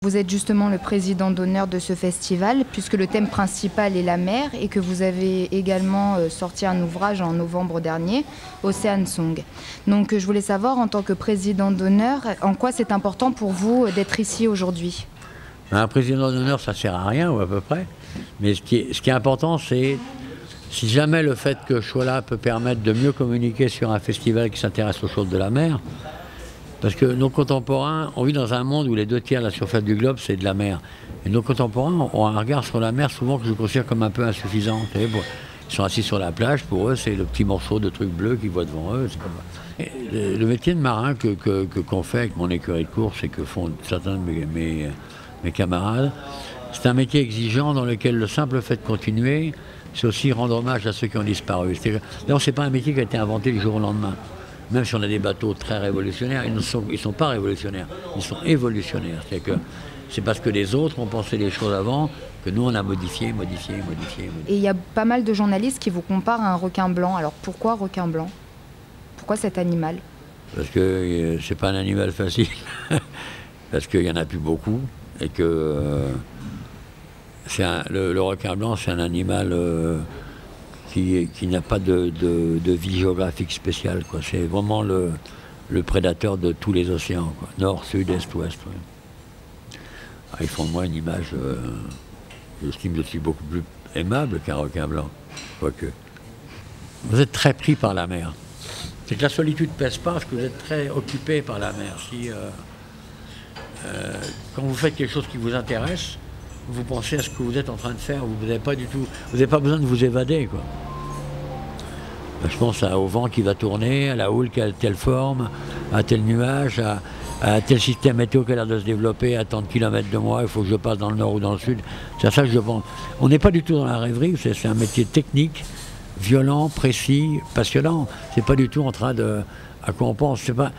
Vous êtes justement le président d'honneur de ce festival, puisque le thème principal est la mer et que vous avez également sorti un ouvrage en novembre dernier, Ocean Song. Donc je voulais savoir, en tant que président d'honneur, en quoi c'est important pour vous d'être ici aujourd'hui? Un président d'honneur, ça ne sert à rien, ou à peu près. Mais ce qui est important, c'est si jamais le fait que je sois là peut permettre de mieux communiquer sur un festival qui s'intéresse aux choses de la mer. Parce que nos contemporains, on vit dans un monde où les 2/3 de la surface du globe, c'est de la mer. Et nos contemporains ont un regard sur la mer souvent que je considère comme un peu insuffisant. Vous savez, ils sont assis sur la plage, pour eux, c'est le petit morceau de truc bleu qu'ils voient devant eux. Et le métier de marin qu'on fait avec mon écurie de course et que font certains de mes camarades, c'est un métier exigeant dans lequel le simple fait de continuer, c'est aussi rendre hommage à ceux qui ont disparu. D'ailleurs, ce n'est pas un métier qui a été inventé du jour au lendemain. Même si on a des bateaux très révolutionnaires, ils ne sont pas révolutionnaires, ils sont évolutionnaires. C'est parce que les autres ont pensé les choses avant que nous on a modifié. Et il y a pas mal de journalistes qui vous comparent à un requin blanc. Alors pourquoi requin blanc? Pourquoi cet animal? Parce que c'est pas un animal facile. Parce qu'il n'y en a plus beaucoup. Et que le requin blanc, c'est un animal qui n'a pas de vie géographique spéciale, quoi. C'est vraiment le prédateur de tous les océans, quoi. Nord, sud, est, ouest. Ouais. Ils font de moi une image, j'estime que je suis beaucoup plus aimable qu'un requin blanc. Quoique. Vous êtes très pris par la mer. C'est que la solitude ne pèse pas parce que vous êtes très occupé par la mer. Quand vous faites quelque chose qui vous intéresse, vous pensez à ce que vous êtes en train de faire, vous n'avez pas besoin de vous évader, quoi. Je pense au vent qui va tourner, à la houle qui a telle forme, à tel nuage, à tel système météo qui a l'air de se développer à tant de kilomètres de moi, il faut que je passe dans le nord ou dans le sud. C'est à ça que je pense. On n'est pas du tout dans la rêverie, c'est un métier technique, violent, précis, passionnant. C'est pas du tout en train de... à quoi on pense. C'est pas...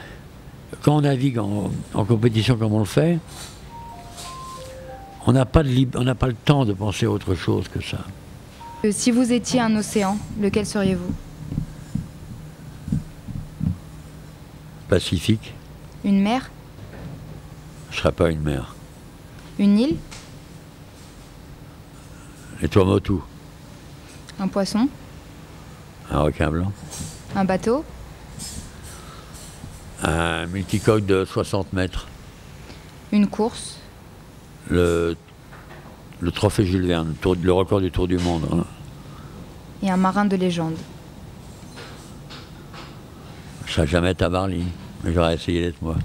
Quand on navigue en compétition comme on le fait, on n'a pas le temps de penser à autre chose que ça. Si vous étiez un océan, lequel seriez-vous? Pacifique. Une mer? Je ne serais pas une mer. Une île? Les Tuamotu. Un poisson? Un requin blanc. Un bateau? Un multicoque de 60 mètres. Une course? Le trophée Jules Verne, le record du Tour du Monde. Hein. Et un marin de légende? Je ne serais jamais Tabarly, mais j'aurais essayé d'être moi.